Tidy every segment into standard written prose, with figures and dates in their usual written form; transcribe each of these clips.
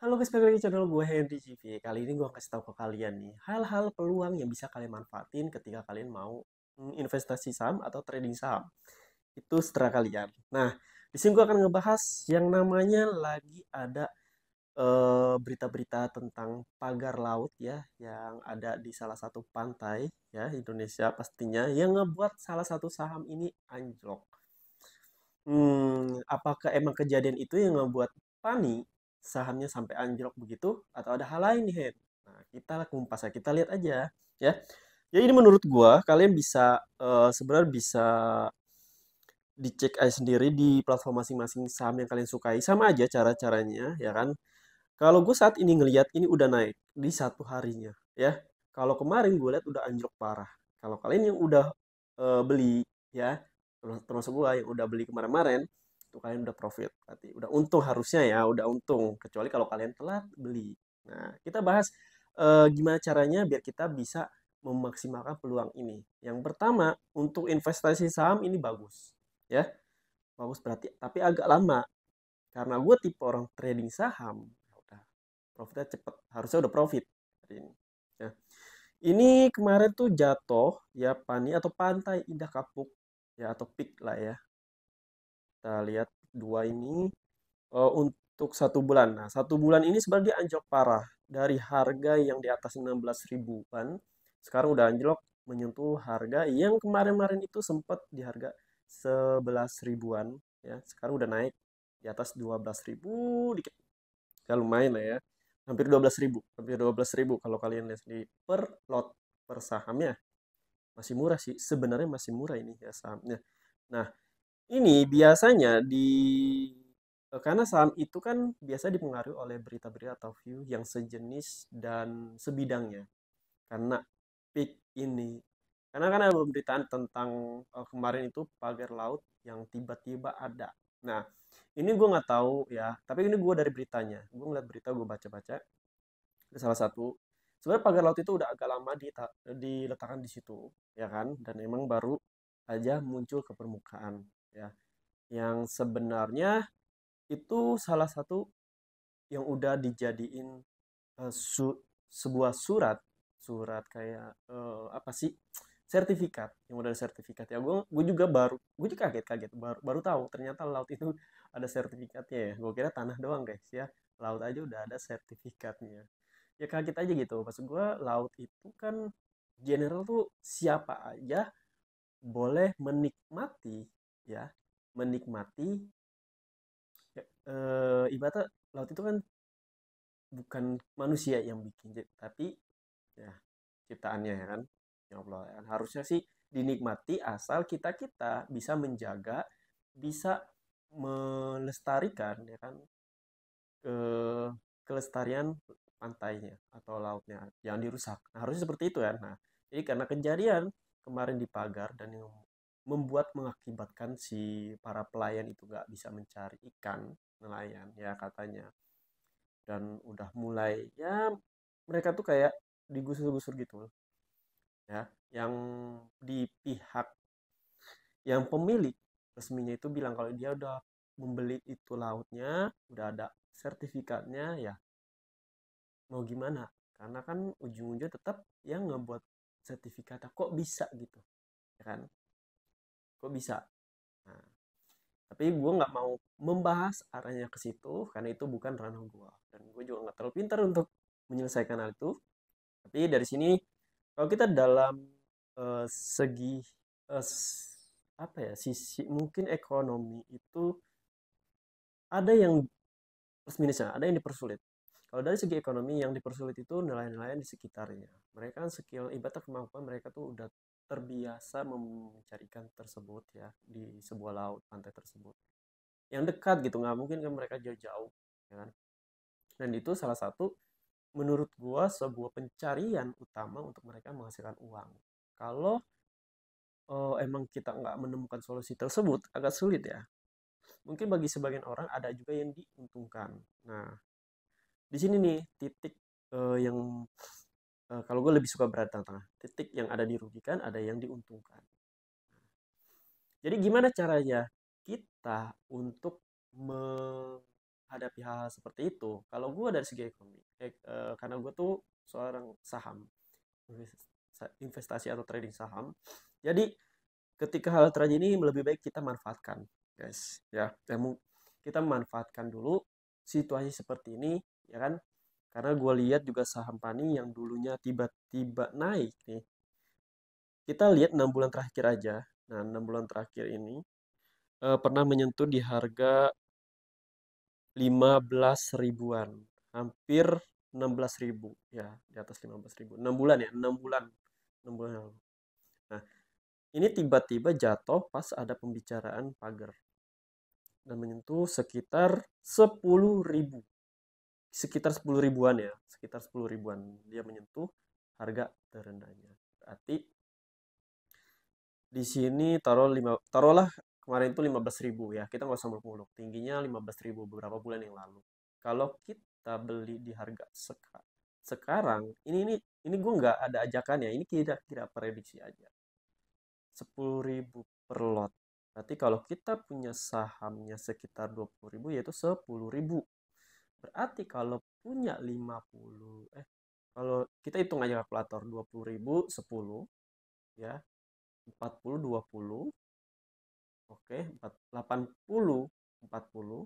Halo guys, balik lagi di channel gue Henry CV. Kali ini gue kasih tahu ke kalian nih hal-hal peluang yang bisa kalian manfaatin ketika kalian mau investasi saham atau trading saham. Itu seterah kalian. Nah, di sini gue akan ngebahas yang namanya lagi ada berita-berita tentang pagar laut ya yang ada di salah satu pantai ya Indonesia pastinya yang ngebuat salah satu saham ini anjlok. Apakah emang kejadian itu yang ngebuat Pani sahamnya sampai anjlok begitu atau ada hal lain nih, Hen? Nah, kita kumpas ya, kita lihat aja ya. Jadi ini menurut gua kalian bisa sebenarnya bisa dicek aja sendiri di platform masing-masing saham yang kalian sukai. Sama aja cara-caranya ya kan. Kalau gue saat ini ngelihat ini udah naik di satu harinya ya. Kalau kemarin gue lihat udah anjlok parah. Kalau kalian yang udah beli ya, termasuk gue yang udah beli kemarin-kemarin, itu kalian udah profit. Berarti udah untung harusnya ya, udah untung. Kecuali kalau kalian telat beli. Nah, kita bahas gimana caranya biar kita bisa memaksimalkan peluang ini. Yang pertama, untuk investasi saham ini bagus. Ya, bagus berarti. Tapi agak lama. Karena gue tipe orang trading saham, ya udah profitnya cepet, harusnya udah profit hari ini. Ya. Ini kemarin tuh jatuh ya Pani atau Pantai Indah Kapuk ya atau peak lah ya. Kita lihat dua ini untuk satu bulan. Nah, satu bulan ini sebenarnya dia anjlok parah dari harga yang di atas 16 ribuan. Sekarang udah anjlok menyentuh harga yang kemarin-kemarin itu sempat di harga 11 ribuan ya. Sekarang udah naik di atas 12 ribu dikit. Ya lumayan lah ya. Hampir 12 ribu. Hampir 12 ribu kalau kalian lihat di per lot per sahamnya. Masih murah sih. Sebenarnya masih murah ini ya sahamnya. Nah, ini biasanya karena saham itu kan biasa dipengaruhi oleh berita-berita atau view yang sejenis dan sebidangnya. Karena peak ini, karena kan ada pemberitaan tentang kemarin itu pagar laut yang tiba-tiba ada. Nah, ini gue nggak tahu ya, tapi ini gue dari beritanya. Gue ngeliat berita, gue baca-baca. Ada salah satu. Sebenarnya pagar laut itu udah agak lama diletakkan di situ, ya kan? Dan memang baru aja muncul ke permukaan, ya. Yang sebenarnya itu salah satu yang udah dijadiin eh, su- sebuah surat surat kayak apa sih sertifikat yang udah ada sertifikat ya gue juga gue juga kaget baru tahu ternyata laut itu ada sertifikatnya ya gue kira tanah doang guys ya laut aja udah ada sertifikatnya ya kaget aja gitu maksud gue laut itu kan general tuh siapa aja boleh menikmati ya menikmati ibaratnya laut itu kan bukan manusia yang bikin tapi ya ciptaannya ya kan ya Allah ya kan? Harusnya sih dinikmati asal kita kita bisa menjaga bisa melestarikan ya kan ke kelestarian pantainya atau lautnya yang dirusak nah, harusnya seperti itu kan nah jadi karena kejadian kemarin di pagar dan yang membuat mengakibatkan si para pelayan itu nggak bisa mencari ikan nelayan ya katanya dan udah mulai ya mereka tuh kayak digusur-gusur gitu ya yang di pihak yang pemilik resminya itu bilang kalau dia udah membeli itu lautnya udah ada sertifikatnya ya mau gimana karena kan ujung-ujungnya tetap yang ngebuat sertifikatnya kok bisa gitu ya kan kok bisa nah, tapi gue nggak mau membahas arahnya ke situ karena itu bukan ranah gue dan gue juga nggak terlalu pintar untuk menyelesaikan hal itu tapi dari sini kalau kita dalam segi eh, apa ya sisi mungkin ekonomi itu ada yang plus minusnya, ada yang dipersulit. Kalau dari segi ekonomi yang dipersulit itu nelayan-nelayan di sekitarnya. Mereka kan skill ibaratnya kemampuan mereka tuh udah terbiasa mencari ikan tersebut ya di sebuah laut pantai tersebut. Yang dekat gitu nggak mungkin kan mereka jauh-jauh ya kan. Dan itu salah satu menurut gua sebuah pencarian utama untuk mereka menghasilkan uang. Kalau emang kita nggak menemukan solusi tersebut agak sulit ya. Mungkin bagi sebagian orang ada juga yang diuntungkan. Nah, di sini nih titik yang kalau gue lebih suka berada tengah-tengah. Titik yang ada dirugikan, ada yang diuntungkan. Jadi gimana caranya kita untuk menghadapi hal seperti itu, kalau gue dari segi ekonomi, karena gue tuh seorang saham, investasi atau trading saham, jadi ketika hal terjadi ini lebih baik kita manfaatkan, guys, ya. Kita manfaatkan dulu situasi seperti ini, ya kan? Karena gue lihat juga saham Pani yang dulunya tiba-tiba naik nih. Kita lihat 6 bulan terakhir aja. Nah, 6 bulan terakhir ini pernah menyentuh di harga 15 ribuan. Hampir 16 ribu. Ya, di atas 15 ribu. 6 bulan ya, 6 bulan. 6 bulan yang lalu. Nah, ini tiba-tiba jatuh pas ada pembicaraan pagar. Dan menyentuh sekitar 10 ribu. Sekitar 10 ribuan ya. Sekitar 10 ribuan. Dia menyentuh harga terendahnya. Berarti di sini taruhlah kemarin itu 15 ribu ya, kita nggak usah muluk-muluk, tingginya 15 ribu beberapa bulan yang lalu. Kalau kita beli di harga sekarang ini gue nggak ada ajakannya, ini kira-kira prediksi aja, 10 ribu per lot. Berarti kalau kita punya sahamnya sekitar 20 ribu, yaitu 10 ribu. Berarti kalau punya 50, kalau kita hitung aja kalkulator, 20 ribu 10 ya, 40 20, oke, 80 40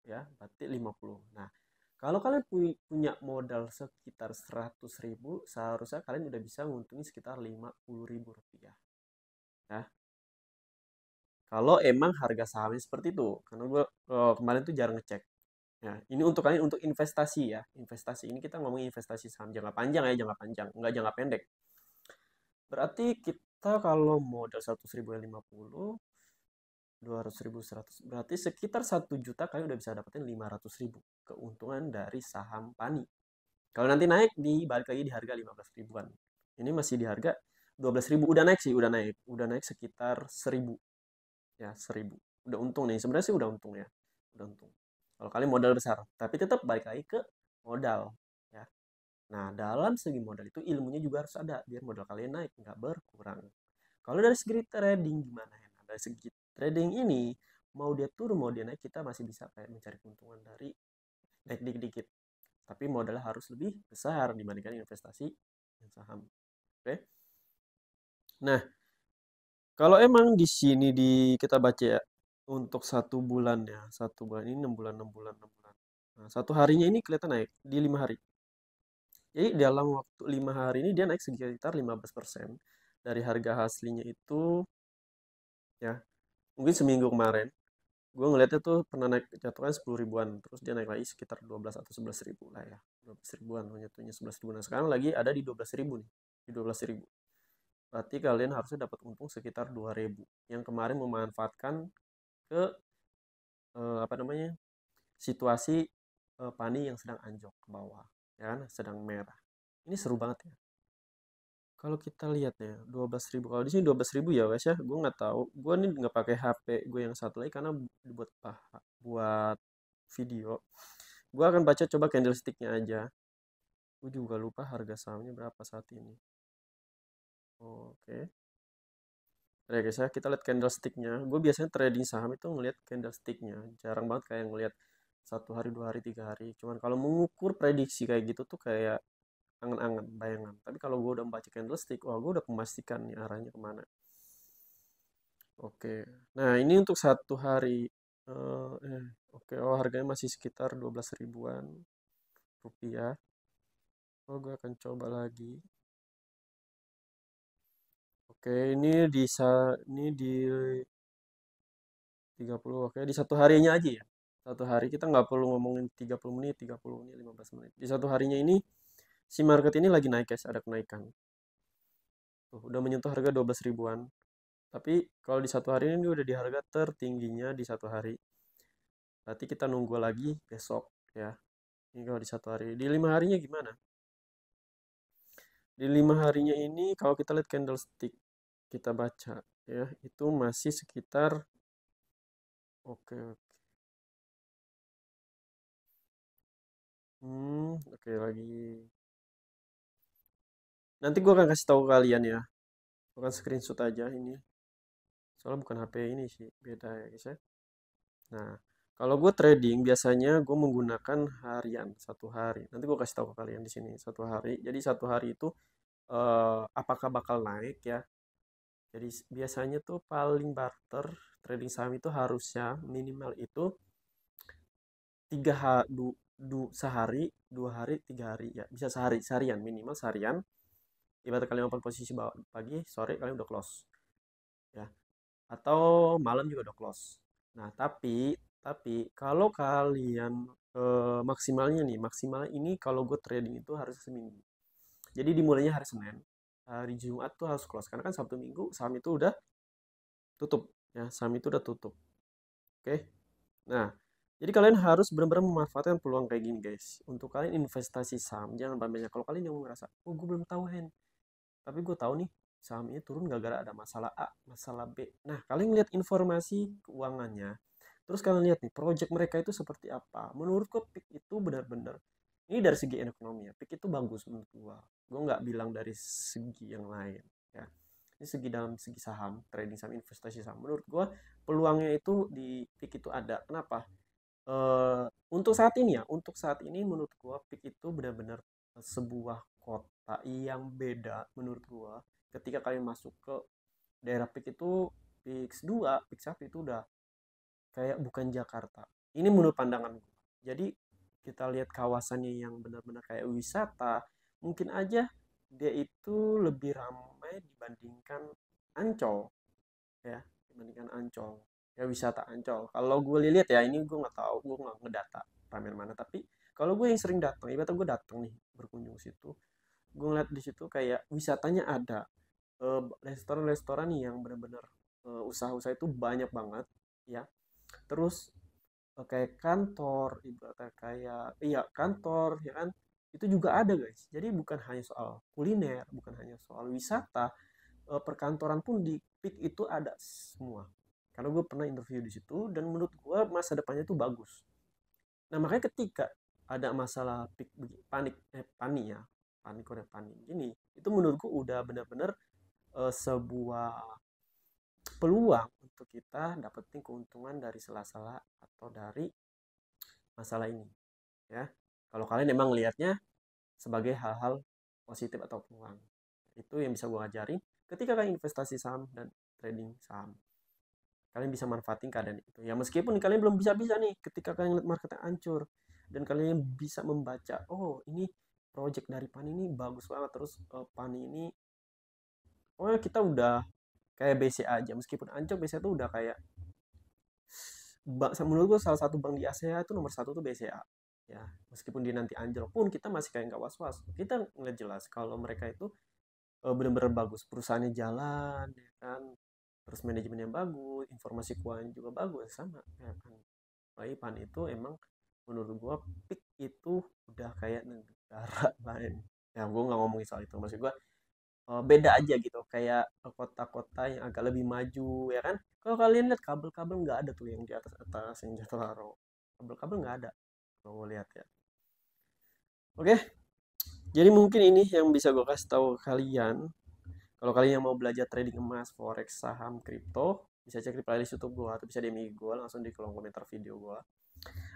ya, berarti 50. Nah, kalau kalian punya modal sekitar 100 ribu, seharusnya kalian udah bisa nguntungi sekitar 50 ribu rupiah. Ya, kalau emang harga sahamnya seperti itu. Karena gue kemarin tuh jarang ngecek. Ya, ini untuk kalian untuk investasi ya. Investasi ini kita ngomongin investasi saham jangka panjang ya, jangka panjang, enggak jangka pendek. Berarti kita kalau modal 100 ribu yang 50, 200 ribu 100, berarti sekitar 1 juta kalian udah bisa dapetin 500 ribu keuntungan dari saham Pani. Kalau nanti naik balik lagi di harga 15 ribuan, ini masih di harga 12 ribu, udah naik sih, udah naik sekitar 1000 ya, 1000 udah untung nih sebenarnya sih, udah untung ya, udah untung kalau kalian modal besar, tapi tetap balik lagi ke modal ya. Nah, dalam segi modal itu ilmunya juga harus ada biar modal kalian naik nggak berkurang. Kalau dari segi trading gimana ya? Nah, dari segi trading ini mau dia turun mau dia naik, kita masih bisa kayak mencari keuntungan dari naik dikit-dikit. Tapi modalnya harus lebih besar dibandingkan investasi yang saham. Oke. Nah, kalau emang di sini kita baca ya, untuk 1 bulan ya, 1 bulan ini 6 bulan, 6 bulan, 6 bulan. Nah, satu harinya ini kelihatan naik di 5 hari. Jadi dalam waktu 5 hari ini dia naik sekitar 15% dari harga aslinya itu ya. Mungkin seminggu kemarin gue ngeliatnya tuh pernah naik jatuhkan 10 ribuan, terus dia naik lagi sekitar 12 atau 11 ribu lah ya, 12 ribuan, jatuhnya 11 ribu. Nah, sekarang lagi ada di 12 ribu nih, di 12 ribu. Berarti kalian harusnya dapat untung sekitar 2 ribu yang kemarin memanfaatkan ke apa namanya, situasi Pani yang sedang anjlok ke bawah ya kan, sedang merah. Ini seru banget ya. Kalau kita lihat ya 12 ribu, kalau di sini 12 ribu ya guys ya, gue nggak tahu, gue nih nggak pakai HP gue yang satu lagi karena buat video. Gue akan baca coba candlesticknya aja. Gue juga lupa harga sahamnya berapa saat ini. Oke. Oke guys ya, kita lihat candlesticknya. Gue biasanya trading saham itu ngelihat candlesticknya. Jarang banget kayak ngelihat 1 hari, 2 hari, 3 hari. Cuman kalau mengukur prediksi kayak gitu tuh kayak angan-angan, bayangan. Tapi kalau gue udah membaca candlestick, wah gue udah memastikan nih arahnya kemana. Oke. Nah, ini untuk 1 hari. Oke, oh harganya masih sekitar 12 ribuan rupiah. Oh, gue akan coba lagi. Oke, ini di 30. Oke, di satu harinya aja ya. Satu hari kita nggak perlu ngomongin 30 menit, 30 menit, 15 menit. Di satu harinya ini si market ini lagi naik guys, ada kenaikan. Tuh, udah menyentuh harga 12 ribuan. Tapi kalau di satu hari ini udah di harga tertingginya di satu hari. Berarti kita nunggu lagi besok ya. Ini kalau di satu hari. Di 5 harinya gimana? Di 5 harinya ini kalau kita lihat candlestick, kita baca ya, itu masih sekitar, oke. Oke lagi. Nanti gue akan kasih tahu kalian ya. Gue akan screenshot aja ini. Soalnya bukan HP ini sih, beda ya guys ya. Nah, Kalau gue trading biasanya gue menggunakan harian, satu hari. Nanti gue kasih tahu ke kalian di sini satu hari. Jadi satu hari itu apakah bakal naik ya? Jadi biasanya tuh paling barter trading saham itu harusnya minimal itu tiga hari, sehari, 2 hari, 3 hari ya. Bisa sehari, seharian minimal seharian. Ibarat kalian open posisi pagi, sore kalian udah close ya. Atau malam juga udah close. Nah, tapi kalau kalian maksimalnya nih, maksimal ini kalau gue trading itu harus seminggu. Jadi dimulainya hari Senin, hari Jumat tuh harus close karena kan Sabtu Minggu saham itu udah tutup ya, saham itu udah tutup. Oke. Nah, jadi kalian harus benar-benar memanfaatkan peluang kayak gini guys. Untuk kalian investasi saham jangan banyak. Kalau kalian yang ngerasa, oh gue belum tahu Hen, tapi gue tahu nih saham ini turun gara-gara ada masalah A, masalah B. Nah, kalian lihat informasi keuangannya. Terus kalian lihat nih, project mereka itu seperti apa. Menurutku PIK itu benar-benar, ini dari segi ekonomi ya, PIK itu bagus menurut gua. Gua nggak bilang dari segi yang lain ya. Ini segi dalam segi saham, trading saham, investasi saham. Menurut gua peluangnya itu di PIK itu ada. Kenapa? Untuk saat ini ya, untuk saat ini menurut gua PIK itu benar-benar sebuah kota yang beda menurut gua. Ketika kalian masuk ke daerah PIK itu, PIK 2, PIK 1 itu udah kayak bukan Jakarta. Ini menurut pandangan gue. Jadi kita lihat kawasannya yang benar-benar kayak wisata, mungkin aja dia itu lebih ramai dibandingkan Ancol ya, dibandingkan Ancol. Ya wisata Ancol. Kalau gue lihat ya, ini gue nggak tahu, gue nggak ngedata ramai mana. Tapi kalau gue yang sering datang, ibaratnya gue datang nih berkunjung situ, gue ngeliat di situ kayak wisatanya ada, restoran-restoran yang benar-benar usaha-usaha itu banyak banget ya. Terus kayak kantor, ibaratnya kayak iya kantor ya kan, itu juga ada guys. Jadi bukan hanya soal kuliner, bukan hanya soal wisata, perkantoran pun di PIK itu ada semua. Karena gue pernah interview di situ dan menurut gue masa depannya itu bagus. Nah makanya ketika ada masalah PIK panik, panik ya, panik udah panik gini, itu menurutku udah benar-benar sebuah peluang untuk kita dapetin keuntungan dari sela-sela atau dari masalah ini ya. Kalau kalian emang lihatnya sebagai hal-hal positif atau peluang, itu yang bisa gue ajarin ketika kalian investasi saham dan trading saham. Kalian bisa manfaatin keadaan itu ya, meskipun kalian belum bisa-bisa nih ketika kalian lihat marketnya hancur dan kalian bisa membaca, oh ini project dari Pani ini bagus banget, terus Pani ini pokoknya kita udah kayak BCA aja, meskipun hancur BCA itu udah kayak bank, menurut gue salah satu bank di Asia itu nomor satu tuh BCA ya. Meskipun dia nanti anjlok pun kita masih kayak nggak was-was, kita nggak jelas kalau mereka itu benar-benar bagus, perusahaannya jalan ya kan, terus manajemennya bagus, informasi keuangan juga bagus sama ya kan. PAN itu emang menurut gua PIK itu udah kayak negara lain ya. Gua nggak ngomongin soal itu, maksud gua beda aja gitu, kayak kota-kota yang agak lebih maju ya kan. Kalau kalian lihat kabel-kabel nggak ada tuh yang di atas atas yang jatuh laro, kabel-kabel nggak ada kalau lihat ya. Oke, jadi mungkin ini yang bisa gue kasih tahu kalian. Kalau kalian yang mau belajar trading emas, forex, saham, kripto, bisa cek di playlist YouTube gue atau bisa DM IG gue langsung di kolom komentar video gue.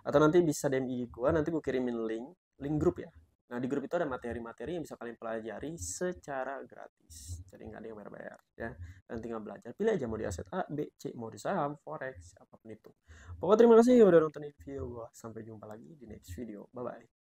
Atau nanti bisa DM IG gue, nanti gue kirimin link grup ya. Nah di grup itu ada materi-materi yang bisa kalian pelajari secara gratis. Jadi nggak ada yang bayar-bayar ya. Dan tinggal belajar. Pilih aja mau di aset A, B, C, mau di saham, forex, apapun itu. Pokoknya terima kasih udah nonton video gue. Sampai jumpa lagi di next video. Bye bye.